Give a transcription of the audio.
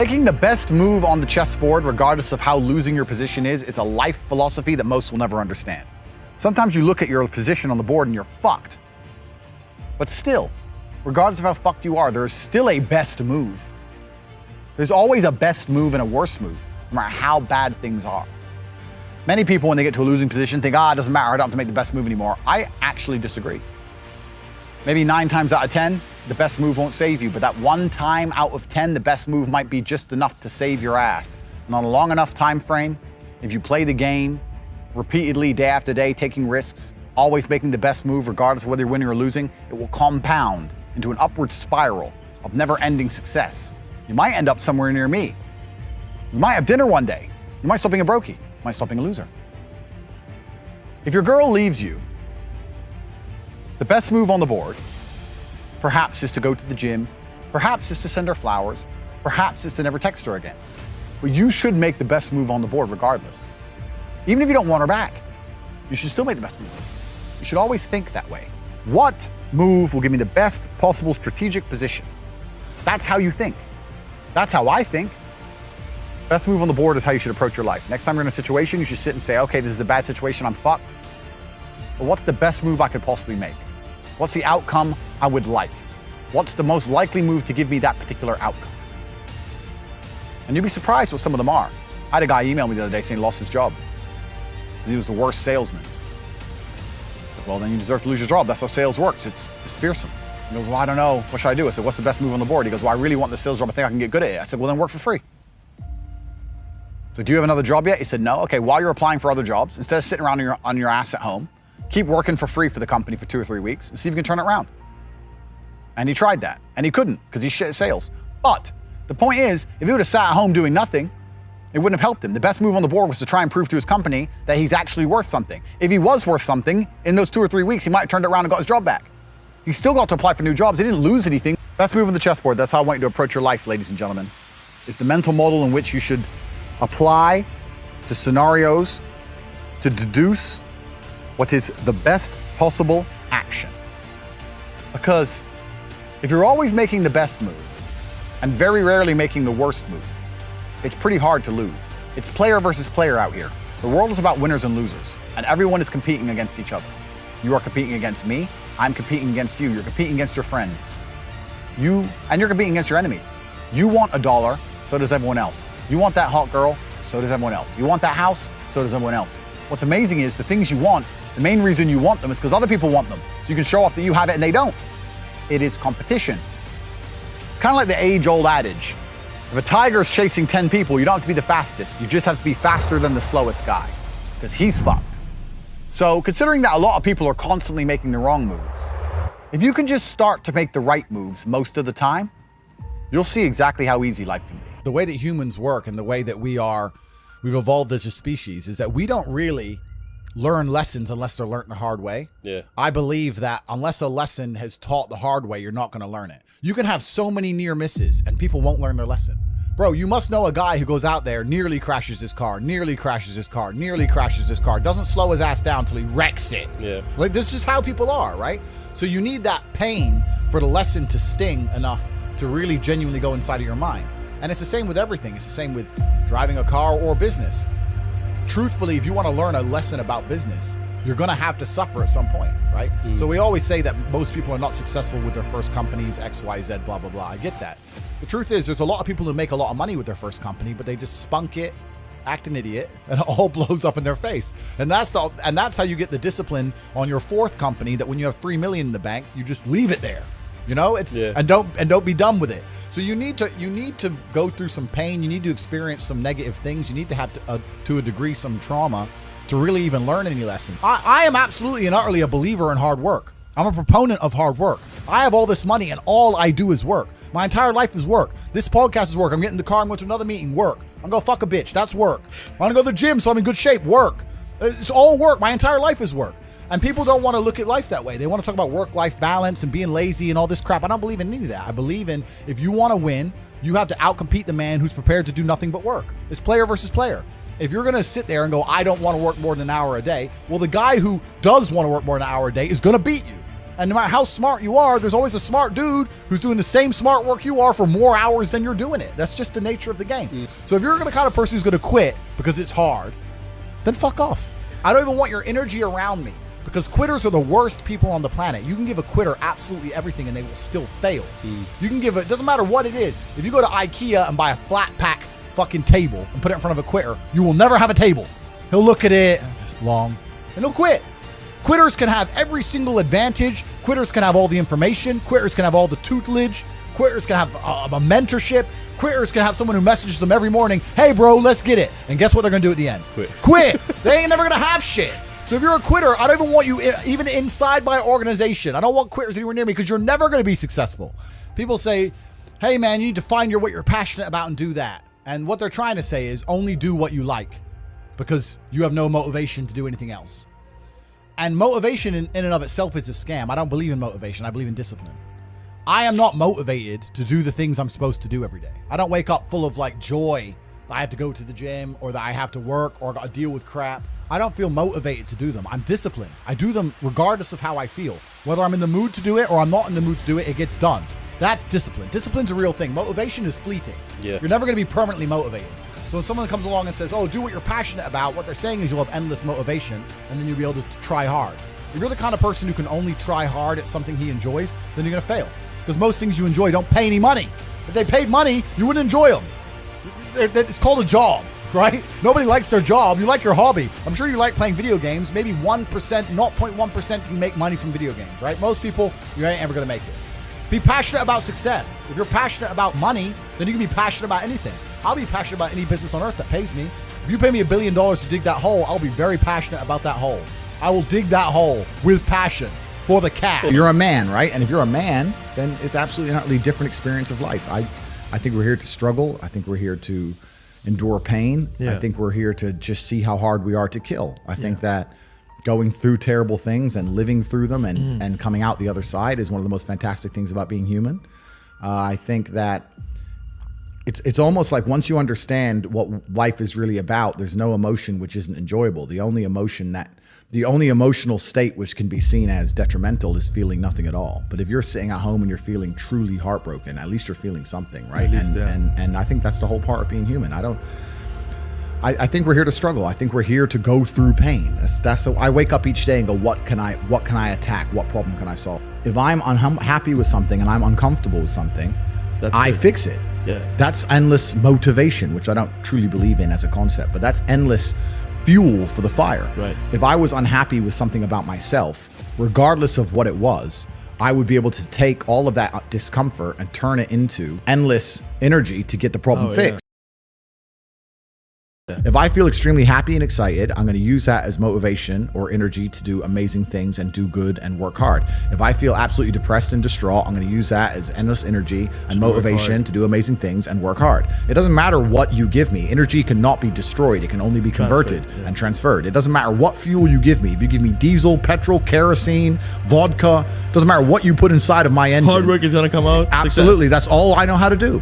Making the best move on the chessboard, regardless of how losing your position is a life philosophy that most will never understand. Sometimes you look at your position on the board and you're fucked. But still, regardless of how fucked you are, there is still a best move. There's always a best move and a worse move, no matter how bad things are. Many people, when they get to a losing position, think, it doesn't matter, I don't have to make the best move anymore. I actually disagree. Maybe 9 times out of 10, the best move won't save you, but that 1 time out of 10, the best move might be just enough to save your ass. And on a long enough time frame, if you play the game repeatedly, day after day, taking risks, always making the best move regardless of whether you're winning or losing, it will compound into an upward spiral of never-ending success. You might end up somewhere near me. You might have dinner one day. You might stop being a brokey. You might stop being a loser. If your girl leaves you, the best move on the board, perhaps, is to go to the gym, perhaps is to send her flowers, perhaps is to never text her again. But you should make the best move on the board regardless. Even if you don't want her back, you should still make the best move. You should always think that way. What move will give me the best possible strategic position? That's how you think. That's how I think. Best move on the board is how you should approach your life. Next time you're in a situation, you should sit and say, okay, this is a bad situation, I'm fucked. But what's the best move I could possibly make? What's the outcome I would like? What's the most likely move to give me that particular outcome? And you'd be surprised what some of them are. I had a guy email me the other day saying he lost his job. And he was the worst salesman. I said, well, then you deserve to lose your job. That's how sales works. It's fearsome. He goes, well, I don't know. What should I do? I said, what's the best move on the board? He goes, well, I really want the sales job. I think I can get good at it. I said, well, then work for free. So do you have another job yet? He said, no. Okay, while you're applying for other jobs, instead of sitting around on your ass at home, keep working for free for the company for 2 or 3 weeks and see if you can turn it around. And he tried that, and he couldn't because he's shit at sales. But the point is, if he would have sat at home doing nothing, it wouldn't have helped him. The best move on the board was to try and prove to his company that he's actually worth something. If he was worth something, in those 2 or 3 weeks, he might have turned it around and got his job back. He still got to apply for new jobs. He didn't lose anything. Best move on the chessboard, that's how I want you to approach your life, ladies and gentlemen. It's the mental model in which you should apply to scenarios to deduce what is the best possible action. Because if you're always making the best move and very rarely making the worst move, it's pretty hard to lose. It's player versus player out here. The world is about winners and losers, and everyone is competing against each other. You are competing against me, I'm competing against you, you're competing against your friends. You're competing against your enemies. You want $1, so does everyone else. You want that hot girl, so does everyone else. You want that house, so does everyone else. What's amazing is the things you want, the main reason you want them is because other people want them. So you can show off that you have it and they don't. It is competition. It's kind of like the age-old adage. If a tiger's chasing 10 people, you don't have to be the fastest. You just have to be faster than the slowest guy because he's fucked. So considering that a lot of people are constantly making the wrong moves, if you can just start to make the right moves most of the time, you'll see exactly how easy life can be. The way that humans work and the way that we've evolved as a species is that we don't really learn lessons unless they're learned the hard way. Yeah. I believe that unless a lesson has taught the hard way, you're not going to learn it. You can have so many near misses and people won't learn their lesson. Bro, you must know a guy who goes out there, nearly crashes his car, doesn't slow his ass down till he wrecks it. Yeah. Like, this is how people are, right? So you need that pain for the lesson to sting enough to really genuinely go inside of your mind. And it's the same with everything. It's the same with driving a car or business. Truthfully, if you want to learn a lesson about business, you're going to have to suffer at some point, right? So we always say that most people are not successful with their first companies, X, Y, Z, blah, blah, blah. I get that. The truth is there's a lot of people who make a lot of money with their first company, but they just spunk it, act an idiot, and it all blows up in their face. And that's how you get the discipline on your fourth company that when you have 3 million in the bank, you just leave it there. You know, and don't be done with it. So you need to go through some pain. You need to experience some negative things. You need to have to a degree some trauma to really even learn any lesson. I am absolutely and utterly a believer in hard work. I'm a proponent of hard work. I have all this money and all I do is work. My entire life is work. This podcast is work. I'm getting in the car, I'm going to another meeting, work. I'm going to fuck a bitch, that's work. I'm going to go to the gym so I'm in good shape, work. It's all work. My entire life is work. And people don't want to look at life that way. They want to talk about work-life balance and being lazy and all this crap. I don't believe in any of that. I believe in if you want to win, you have to outcompete the man who's prepared to do nothing but work. It's player versus player. If you're going to sit there and go, I don't want to work more than an hour a day, well, the guy who does want to work more than an hour a day is going to beat you. And no matter how smart you are, there's always a smart dude who's doing the same smart work you are for more hours than you're doing it. That's just the nature of the game. So if you're the kind of person who's going to quit because it's hard, then fuck off. I don't even want your energy around me, because quitters are the worst people on the planet. You can give a quitter absolutely everything and they will still fail. You can give it, doesn't matter what it is. If you go to IKEA and buy a flat pack fucking table and put it in front of a quitter, you will never have a table. He'll look at it, it's just long, and he'll quit. Quitters can have every single advantage. Quitters can have all the information. Quitters can have all the tutelage. Quitters can have a mentorship. Quitters can have someone who messages them every morning, hey bro, let's get it. And guess what they're gonna do at the end? Quit. They ain't never gonna have shit. So if you're a quitter, I don't even want you even inside my organization. I don't want quitters anywhere near me, because you're never gonna be successful. People say, hey man, you need to find what you're passionate about and do that. And what they're trying to say is only do what you like, because you have no motivation to do anything else. And motivation in and of itself is a scam. I don't believe in motivation. I believe in discipline. I am not motivated to do the things I'm supposed to do every day. I don't wake up full of like joy that I have to go to the gym, or that I have to work, or gotta deal with crap. I don't feel motivated to do them. I'm disciplined. I do them regardless of how I feel. Whether I'm in the mood to do it or I'm not in the mood to do it, it gets done. That's discipline. Discipline's a real thing. Motivation is fleeting. You're never gonna be permanently motivated. So when someone comes along and says, oh, do what you're passionate about, what they're saying is you'll have endless motivation, and then you'll be able to try hard. If you're the kind of person who can only try hard at something he enjoys, then you're gonna fail. Because most things you enjoy don't pay any money. If they paid money, you wouldn't enjoy them. It's called a job, right? Nobody likes their job. You like your hobby. I'm sure you like playing video games. Maybe 1%, 0.1% can make money from video games, right? Most people, you ain't ever gonna make it. Be passionate about success. If you're passionate about money, then you can be passionate about anything. I'll be passionate about any business on earth that pays me. If you pay me $1 billion to dig that hole, I'll be very passionate about that hole. I will dig that hole with passion for the cat. You're a man, right? And if you're a man, then it's absolutely an utterly different experience of life. I think we're here to struggle. I think we're here to endure pain. I think we're here to just see how hard we are to kill. I think that going through terrible things and living through them and coming out the other side is one of the most fantastic things about being human. I think that it's almost like once you understand what life is really about, there's no emotion which isn't enjoyable. The only emotional state which can be seen as detrimental is feeling nothing at all. But if you're sitting at home and you're feeling truly heartbroken, at least you're feeling something, right? And I think that's the whole part of being human. I think we're here to struggle. I think we're here to go through pain. That's so I wake up each day and go, what can I attack? What problem can I solve? If I'm unhappy with something and I'm uncomfortable with something, I fix it. That's endless motivation, which I don't truly believe in as a concept, but that's endless fuel for the fire. If I was unhappy with something about myself, regardless of what it was, I would be able to take all of that discomfort and turn it into endless energy to get the problem fixed. If I feel extremely happy and excited, I'm going to use that as motivation or energy to do amazing things and do good and work hard. If I feel absolutely depressed and distraught, I'm going to use that as endless energy and motivation to do amazing things and work hard. It doesn't matter what you give me. Energy cannot be destroyed. It can only be converted and transferred. It doesn't matter what fuel you give me. If you give me diesel, petrol, kerosene, vodka, doesn't matter what you put inside of my engine. Hard work is going to come out. Absolutely. Success. That's all I know how to do.